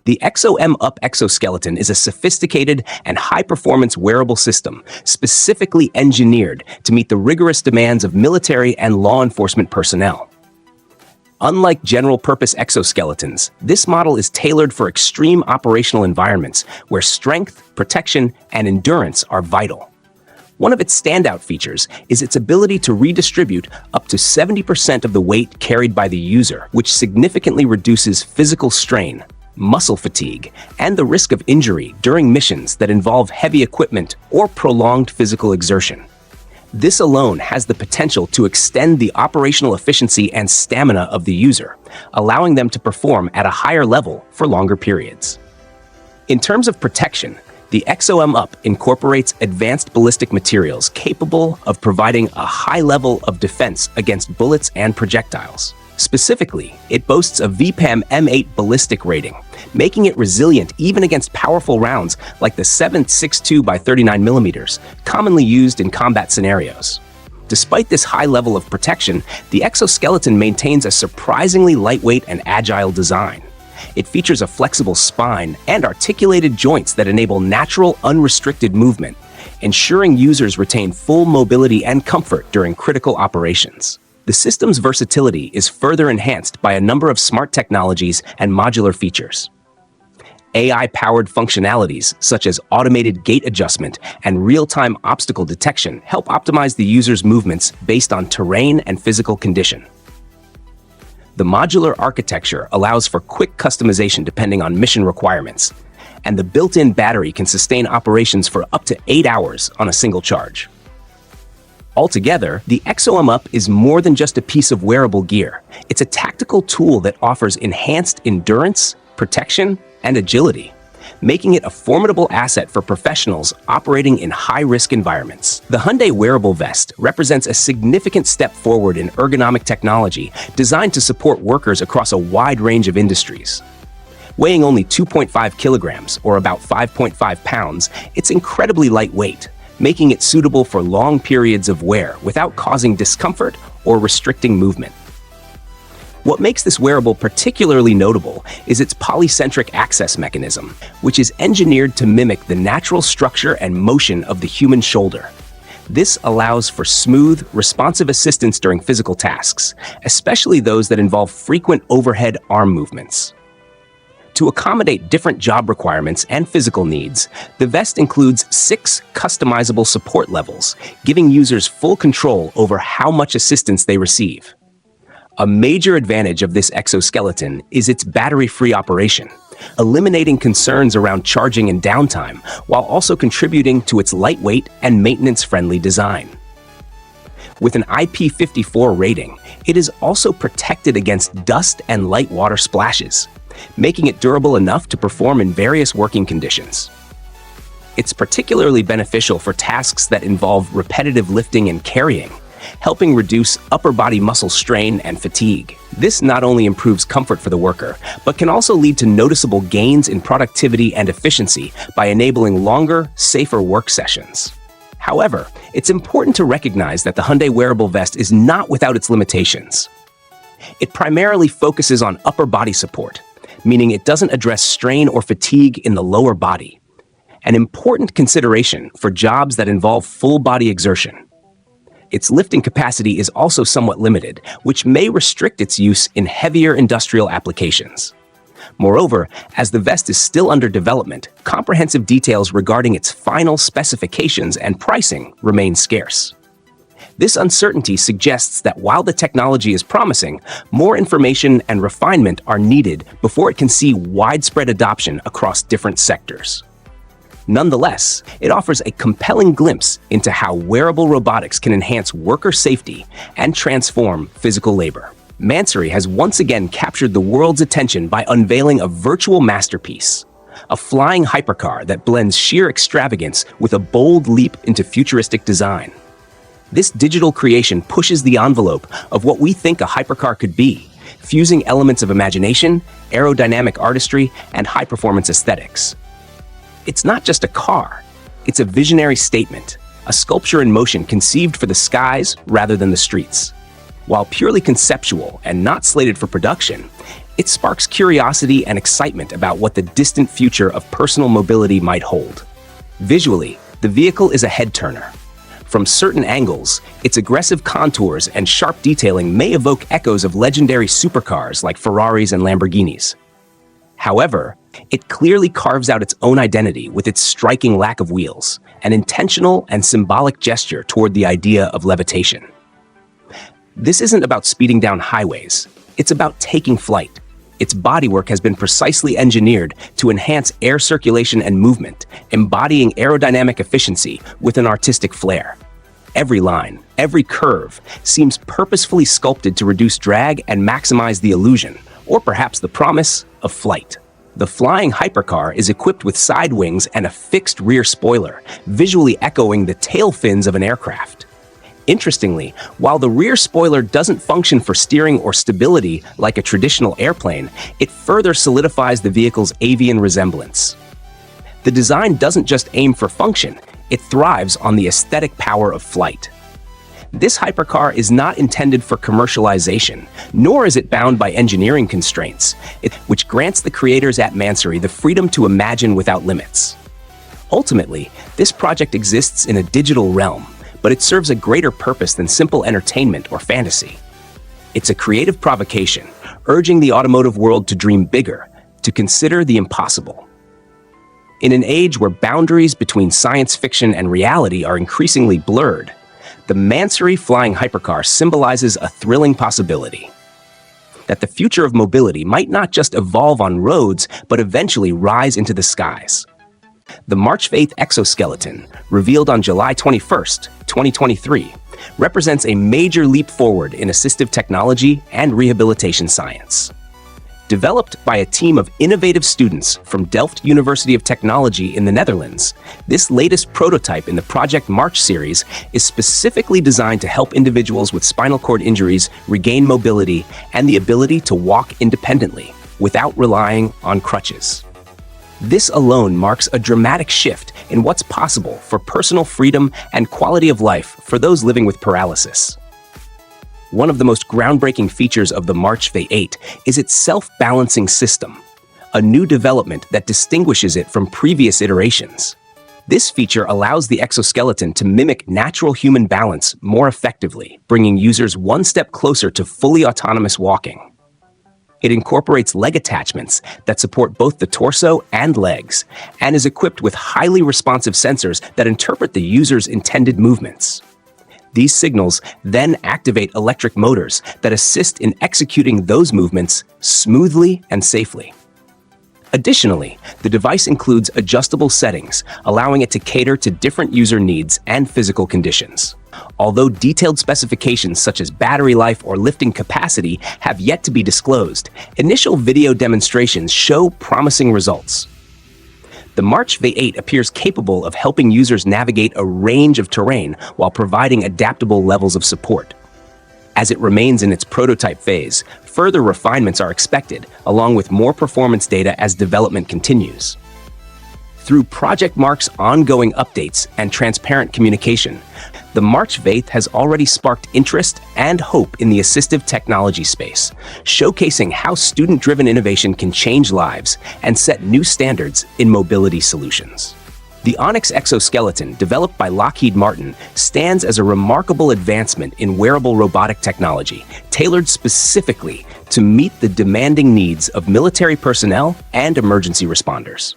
The ExoM-Up exoskeleton is a sophisticated and high-performance wearable system specifically engineered to meet the rigorous demands of military and law enforcement personnel. Unlike general-purpose exoskeletons, this model is tailored for extreme operational environments where strength, protection, and endurance are vital. One of its standout features is its ability to redistribute up to 70% of the weight carried by the user, which significantly reduces physical strain, muscle fatigue, and the risk of injury during missions that involve heavy equipment or prolonged physical exertion. This alone has the potential to extend the operational efficiency and stamina of the user, allowing them to perform at a higher level for longer periods. In terms of protection, the ExoM-Up incorporates advanced ballistic materials capable of providing a high level of defense against bullets and projectiles. Specifically, it boasts a VPAM M8 ballistic rating, making it resilient even against powerful rounds like the 7.62 by 39 millimeters, commonly used in combat scenarios. Despite this high level of protection, the exoskeleton maintains a surprisingly lightweight and agile design. It features a flexible spine and articulated joints that enable natural, unrestricted movement, ensuring users retain full mobility and comfort during critical operations. The system's versatility is further enhanced by a number of smart technologies and modular features. AI-powered functionalities such as automated gait adjustment and real-time obstacle detection help optimize the user's movements based on terrain and physical condition. The modular architecture allows for quick customization depending on mission requirements, and the built-in battery can sustain operations for up to 8 hours on a single charge. Altogether, the ExoM-Up is more than just a piece of wearable gear. It's a tactical tool that offers enhanced endurance, protection, and agility, making it a formidable asset for professionals operating in high-risk environments. The Hyundai wearable vest represents a significant step forward in ergonomic technology designed to support workers across a wide range of industries. Weighing only 2.5 kilograms, or about 5.5 pounds, it's incredibly lightweight, making it suitable for long periods of wear without causing discomfort or restricting movement. What makes this wearable particularly notable is its polycentric access mechanism, which is engineered to mimic the natural structure and motion of the human shoulder. This allows for smooth, responsive assistance during physical tasks, especially those that involve frequent overhead arm movements. To accommodate different job requirements and physical needs, the vest includes 6 customizable support levels, giving users full control over how much assistance they receive. A major advantage of this exoskeleton is its battery-free operation, eliminating concerns around charging and downtime, while also contributing to its lightweight and maintenance-friendly design. With an IP54 rating, it is also protected against dust and light water splashes, making it durable enough to perform in various working conditions. It's particularly beneficial for tasks that involve repetitive lifting and carrying, helping reduce upper body muscle strain and fatigue. This not only improves comfort for the worker, but can also lead to noticeable gains in productivity and efficiency by enabling longer, safer work sessions. However, it's important to recognize that the Hyundai wearable vest is not without its limitations. It primarily focuses on upper body support, meaning it doesn't address strain or fatigue in the lower body, an important consideration for jobs that involve full body exertion. Its lifting capacity is also somewhat limited, which may restrict its use in heavier industrial applications. Moreover, as the vest is still under development, comprehensive details regarding its final specifications and pricing remain scarce. This uncertainty suggests that while the technology is promising, more information and refinement are needed before it can see widespread adoption across different sectors. Nonetheless, it offers a compelling glimpse into how wearable robotics can enhance worker safety and transform physical labor. Mansory has once again captured the world's attention by unveiling a virtual masterpiece, a flying hypercar that blends sheer extravagance with a bold leap into futuristic design. This digital creation pushes the envelope of what we think a hypercar could be, fusing elements of imagination, aerodynamic artistry, and high-performance aesthetics. It's not just a car, it's a visionary statement, a sculpture in motion conceived for the skies rather than the streets. While purely conceptual and not slated for production, it sparks curiosity and excitement about what the distant future of personal mobility might hold. Visually, the vehicle is a head-turner. From certain angles, its aggressive contours and sharp detailing may evoke echoes of legendary supercars like Ferraris and Lamborghinis. However, it clearly carves out its own identity with its striking lack of wheels, an intentional and symbolic gesture toward the idea of levitation. This isn't about speeding down highways, it's about taking flight. Its bodywork has been precisely engineered to enhance air circulation and movement, embodying aerodynamic efficiency with an artistic flair. Every line, every curve, seems purposefully sculpted to reduce drag and maximize the illusion, or perhaps the promise, of flight. The flying hypercar is equipped with side wings and a fixed rear spoiler, visually echoing the tail fins of an aircraft. Interestingly, while the rear spoiler doesn't function for steering or stability like a traditional airplane, it further solidifies the vehicle's avian resemblance. The design doesn't just aim for function, it thrives on the aesthetic power of flight. This hypercar is not intended for commercialization, nor is it bound by engineering constraints, which grants the creators at Mansory the freedom to imagine without limits. Ultimately, this project exists in a digital realm, but it serves a greater purpose than simple entertainment or fantasy. It's a creative provocation, urging the automotive world to dream bigger, to consider the impossible. In an age where boundaries between science fiction and reality are increasingly blurred, the Mansory flying hypercar symbolizes a thrilling possibility. That the future of mobility might not just evolve on roads, but eventually rise into the skies. The March 8th exoskeleton, revealed on July 21st, 2023, represents a major leap forward in assistive technology and rehabilitation science. Developed by a team of innovative students from Delft University of Technology in the Netherlands, this latest prototype in the Project March series is specifically designed to help individuals with spinal cord injuries regain mobility and the ability to walk independently without relying on crutches. This alone marks a dramatic shift in what's possible for personal freedom and quality of life for those living with paralysis. One of the most groundbreaking features of the March V8 is its self-balancing system, a new development that distinguishes it from previous iterations. This feature allows the exoskeleton to mimic natural human balance more effectively, bringing users one step closer to fully autonomous walking. It incorporates leg attachments that support both the torso and legs, and is equipped with highly responsive sensors that interpret the user's intended movements. These signals then activate electric motors that assist in executing those movements smoothly and safely. Additionally, the device includes adjustable settings, allowing it to cater to different user needs and physical conditions. Although detailed specifications such as battery life or lifting capacity have yet to be disclosed, initial video demonstrations show promising results. The March V8 appears capable of helping users navigate a range of terrain while providing adaptable levels of support. As it remains in its prototype phase, further refinements are expected, along with more performance data as development continues. Through Project Mark's ongoing updates and transparent communication, the March V8 has already sparked interest and hope in the assistive technology space, showcasing how student-driven innovation can change lives and set new standards in mobility solutions. The Onyx exoskeleton, developed by Lockheed Martin, stands as a remarkable advancement in wearable robotic technology, tailored specifically to meet the demanding needs of military personnel and emergency responders.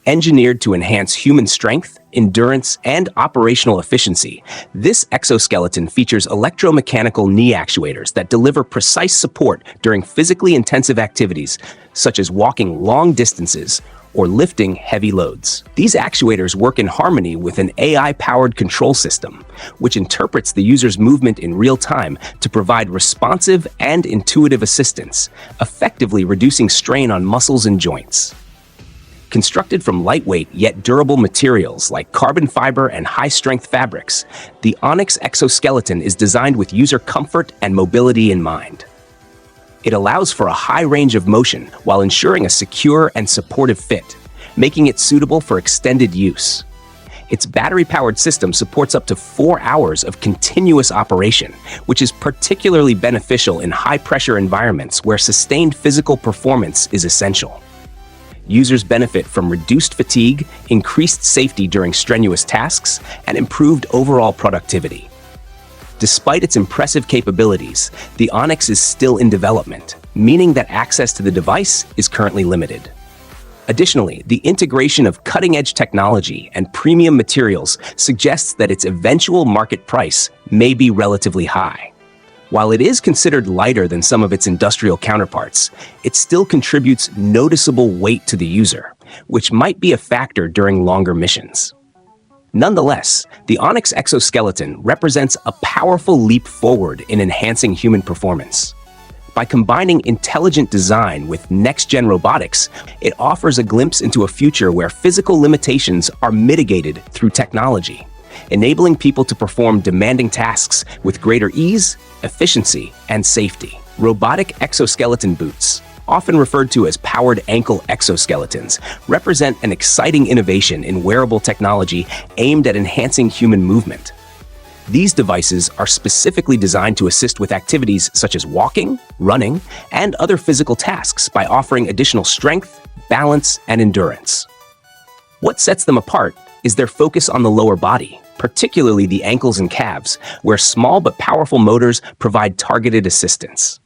Engineered to enhance human strength, endurance, and operational efficiency, this exoskeleton features electromechanical knee actuators that deliver precise support during physically intensive activities, such as walking long distances or lifting heavy loads. These actuators work in harmony with an AI-powered control system, which interprets the user's movement in real time to provide responsive and intuitive assistance, effectively reducing strain on muscles and joints. Constructed from lightweight yet durable materials like carbon fiber and high-strength fabrics, the Onyx exoskeleton is designed with user comfort and mobility in mind. It allows for a high range of motion while ensuring a secure and supportive fit, making it suitable for extended use. Its battery-powered system supports up to 4 hours of continuous operation, which is particularly beneficial in high-pressure environments where sustained physical performance is essential. Users benefit from reduced fatigue, increased safety during strenuous tasks, and improved overall productivity. Despite its impressive capabilities, the Onyx is still in development, meaning that access to the device is currently limited. Additionally, the integration of cutting-edge technology and premium materials suggests that its eventual market price may be relatively high. While it is considered lighter than some of its industrial counterparts, it still contributes noticeable weight to the user, which might be a factor during longer missions. Nonetheless, the Onyx exoskeleton represents a powerful leap forward in enhancing human performance. By combining intelligent design with next-gen robotics, it offers a glimpse into a future where physical limitations are mitigated through technology, enabling people to perform demanding tasks with greater ease, efficiency, and safety. Robotic exoskeleton boots, often referred to as powered ankle exoskeletons, represent an exciting innovation in wearable technology aimed at enhancing human movement. These devices are specifically designed to assist with activities such as walking, running, and other physical tasks by offering additional strength, balance, and endurance. What sets them apart is their focus on the lower body, particularly the ankles and calves, where small but powerful motors provide targeted assistance.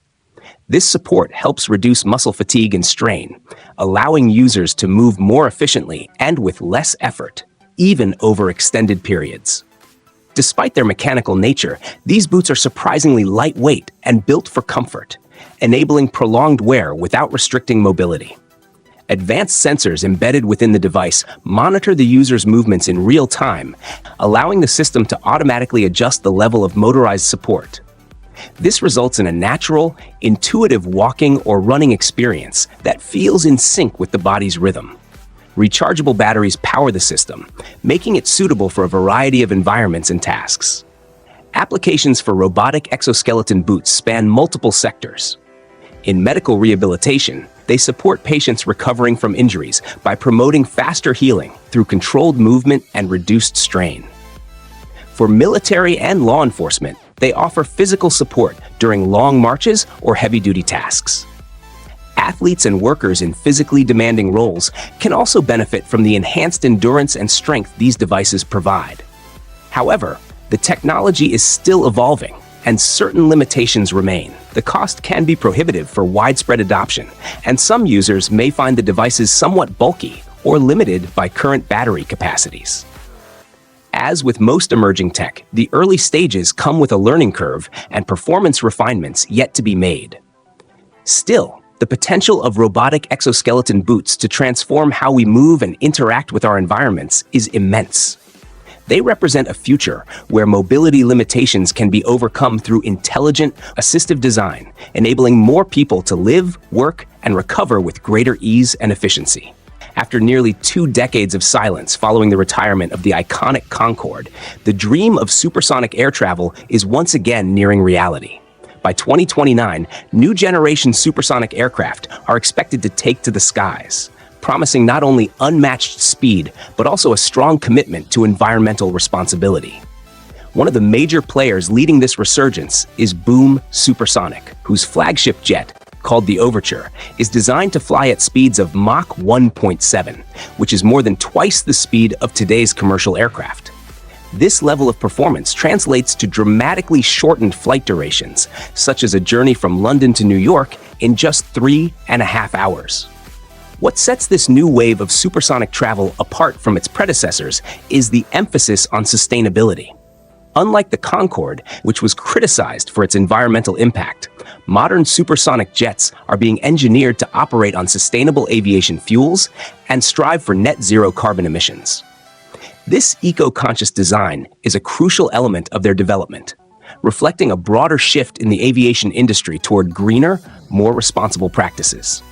This support helps reduce muscle fatigue and strain, allowing users to move more efficiently and with less effort, even over extended periods. Despite their mechanical nature, these boots are surprisingly lightweight and built for comfort, enabling prolonged wear without restricting mobility. Advanced sensors embedded within the device monitor the user's movements in real time, allowing the system to automatically adjust the level of motorized support. This results in a natural, intuitive walking or running experience that feels in sync with the body's rhythm. Rechargeable batteries power the system, making it suitable for a variety of environments and tasks. Applications for robotic exoskeleton boots span multiple sectors. In medical rehabilitation, they support patients recovering from injuries by promoting faster healing through controlled movement and reduced strain. For military and law enforcement, they offer physical support during long marches or heavy-duty tasks. Athletes and workers in physically demanding roles can also benefit from the enhanced endurance and strength these devices provide. However, the technology is still evolving, and certain limitations remain. The cost can be prohibitive for widespread adoption, and some users may find the devices somewhat bulky or limited by current battery capacities. As with most emerging tech, the early stages come with a learning curve and performance refinements yet to be made. Still, the potential of robotic exoskeleton boots to transform how we move and interact with our environments is immense. They represent a future where mobility limitations can be overcome through intelligent, assistive design, enabling more people to live, work, and recover with greater ease and efficiency. After nearly 2 decades of silence following the retirement of the iconic Concorde, the dream of supersonic air travel is once again nearing reality. By 2029, new generation supersonic aircraft are expected to take to the skies, promising not only unmatched speed, but also a strong commitment to environmental responsibility. One of the major players leading this resurgence is Boom Supersonic, whose flagship jet, called the Overture, is designed to fly at speeds of Mach 1.7, which is more than twice the speed of today's commercial aircraft. This level of performance translates to dramatically shortened flight durations, such as a journey from London to New York in just 3.5 hours. What sets this new wave of supersonic travel apart from its predecessors is the emphasis on sustainability. Unlike the Concorde, which was criticized for its environmental impact, modern supersonic jets are being engineered to operate on sustainable aviation fuels and strive for net zero carbon emissions. This eco-conscious design is a crucial element of their development, reflecting a broader shift in the aviation industry toward greener, more responsible practices.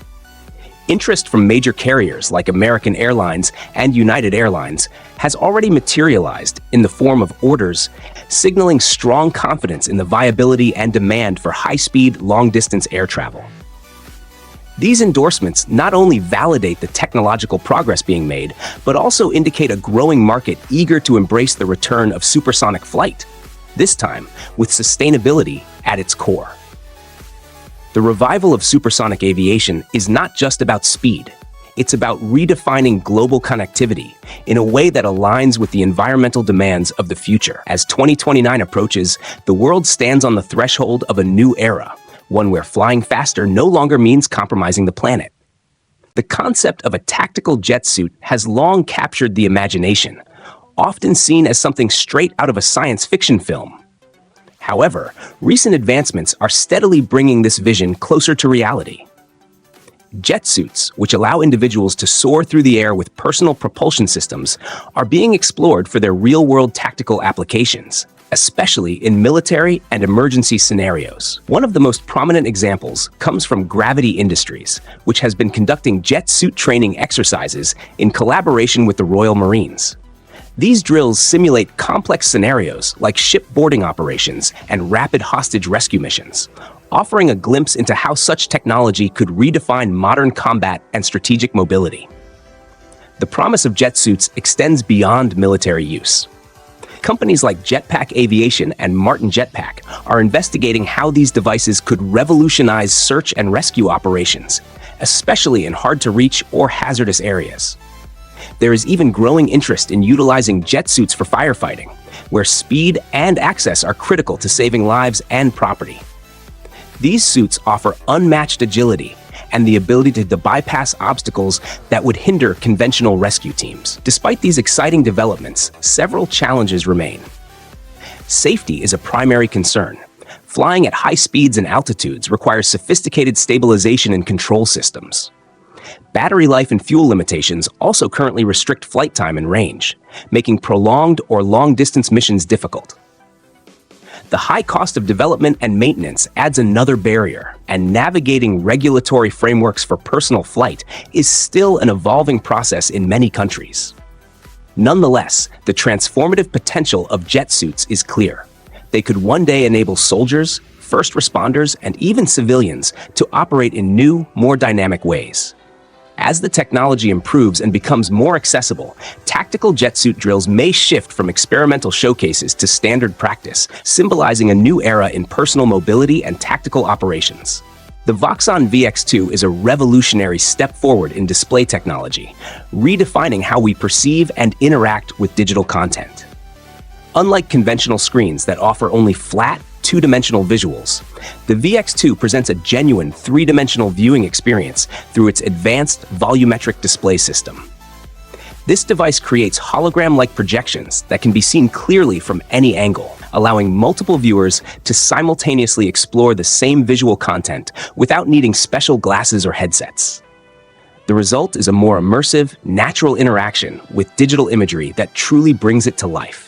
Interest from major carriers like American Airlines and United Airlines has already materialized in the form of orders, signaling strong confidence in the viability and demand for high-speed, long-distance air travel. These endorsements not only validate the technological progress being made, but also indicate a growing market eager to embrace the return of supersonic flight, this time with sustainability at its core. The revival of supersonic aviation is not just about speed. It's about redefining global connectivity in a way that aligns with the environmental demands of the future. As 2029 approaches, the world stands on the threshold of a new era, one where flying faster no longer means compromising the planet. The concept of a tactical jet suit has long captured the imagination, often seen as something straight out of a science fiction film. However, recent advancements are steadily bringing this vision closer to reality. Jet suits, which allow individuals to soar through the air with personal propulsion systems, are being explored for their real-world tactical applications, especially in military and emergency scenarios. One of the most prominent examples comes from Gravity Industries, which has been conducting jet suit training exercises in collaboration with the Royal Marines. These drills simulate complex scenarios like shipboarding operations and rapid hostage rescue missions, offering a glimpse into how such technology could redefine modern combat and strategic mobility. The promise of jet suits extends beyond military use. Companies like Jetpack Aviation and Martin Jetpack are investigating how these devices could revolutionize search and rescue operations, especially in hard-to-reach or hazardous areas. There is even growing interest in utilizing jet suits for firefighting, where speed and access are critical to saving lives and property. These suits offer unmatched agility and the ability to bypass obstacles that would hinder conventional rescue teams. Despite these exciting developments, several challenges remain. Safety is a primary concern. Flying at high speeds and altitudes requires sophisticated stabilization and control systems. Battery life and fuel limitations also currently restrict flight time and range, making prolonged or long-distance missions difficult. The high cost of development and maintenance adds another barrier, and navigating regulatory frameworks for personal flight is still an evolving process in many countries. Nonetheless, the transformative potential of jet suits is clear. They could one day enable soldiers, first responders, and even civilians to operate in new, more dynamic ways. As the technology improves and becomes more accessible, tactical jet suit drills may shift from experimental showcases to standard practice, symbolizing a new era in personal mobility and tactical operations. The Voxon VX2 is a revolutionary step forward in display technology, redefining how we perceive and interact with digital content. Unlike conventional screens that offer only flat, two-dimensional visuals, the VX2 presents a genuine three-dimensional viewing experience through its advanced volumetric display system. This device creates hologram-like projections that can be seen clearly from any angle, allowing multiple viewers to simultaneously explore the same visual content without needing special glasses or headsets. The result is a more immersive, natural interaction with digital imagery that truly brings it to life.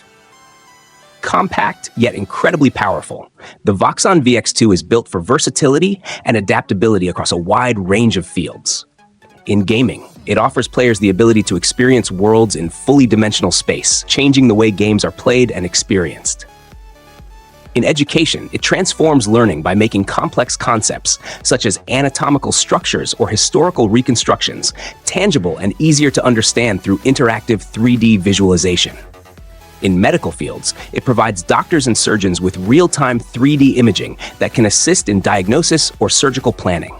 Compact, yet incredibly powerful, the Voxon VX2 is built for versatility and adaptability across a wide range of fields. In gaming, it offers players the ability to experience worlds in fully dimensional space, changing the way games are played and experienced. In education, it transforms learning by making complex concepts, such as anatomical structures or historical reconstructions, tangible and easier to understand through interactive 3D visualization. In medical fields, it provides doctors and surgeons with real-time 3D imaging that can assist in diagnosis or surgical planning.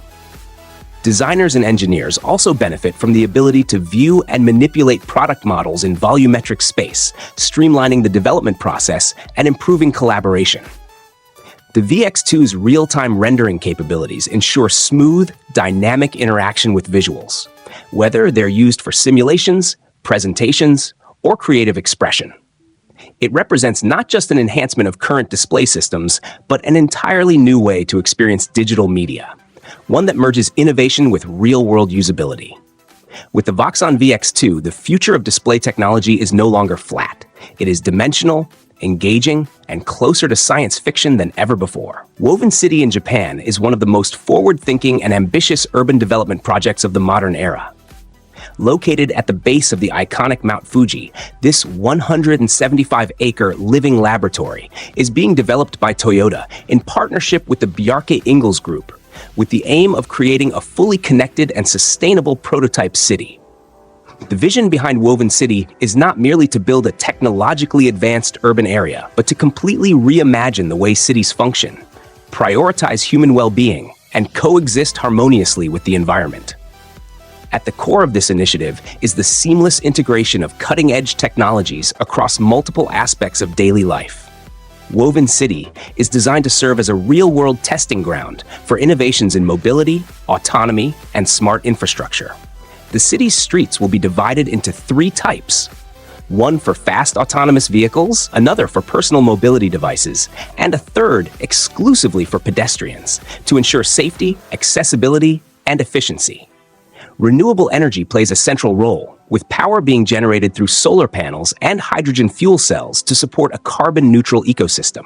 Designers and engineers also benefit from the ability to view and manipulate product models in volumetric space, streamlining the development process and improving collaboration. The VX2's real-time rendering capabilities ensure smooth, dynamic interaction with visuals, whether they're used for simulations, presentations, or creative expression. It represents not just an enhancement of current display systems, but an entirely new way to experience digital media, one that merges innovation with real-world usability. With the Voxon VX2, the future of display technology is no longer flat. It is dimensional, engaging, and closer to science fiction than ever before. Woven City in Japan is one of the most forward-thinking and ambitious urban development projects of the modern era. Located at the base of the iconic Mount Fuji, this 175-acre living laboratory is being developed by Toyota in partnership with the Bjarke Ingels Group, with the aim of creating a fully connected and sustainable prototype city. The vision behind Woven City is not merely to build a technologically advanced urban area, but to completely reimagine the way cities function, prioritize human well-being, and coexist harmoniously with the environment. At the core of this initiative is the seamless integration of cutting-edge technologies across multiple aspects of daily life. Woven City is designed to serve as a real-world testing ground for innovations in mobility, autonomy, and smart infrastructure. The city's streets will be divided into 3 types: one for fast autonomous vehicles, another for personal mobility devices, and a third exclusively for pedestrians to ensure safety, accessibility, and efficiency. Renewable energy plays a central role, with power being generated through solar panels and hydrogen fuel cells to support a carbon-neutral ecosystem.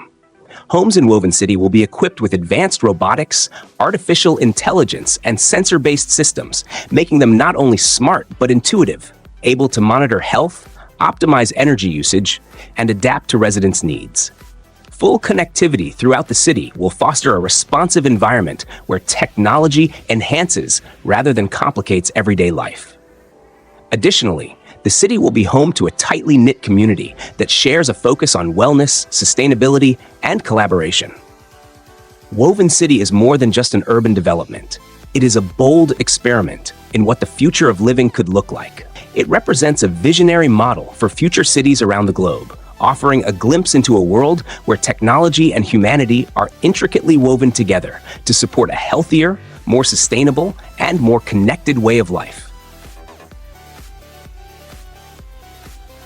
Homes in Woven City will be equipped with advanced robotics, artificial intelligence, and sensor-based systems, making them not only smart but intuitive, able to monitor health, optimize energy usage, and adapt to residents' needs. Full connectivity throughout the city will foster a responsive environment where technology enhances rather than complicates everyday life. Additionally, the city will be home to a tightly knit community that shares a focus on wellness, sustainability, and collaboration. Woven City is more than just an urban development. It is a bold experiment in what the future of living could look like. It represents a visionary model for future cities around the globe, offering a glimpse into a world where technology and humanity are intricately woven together to support a healthier, more sustainable, and more connected way of life.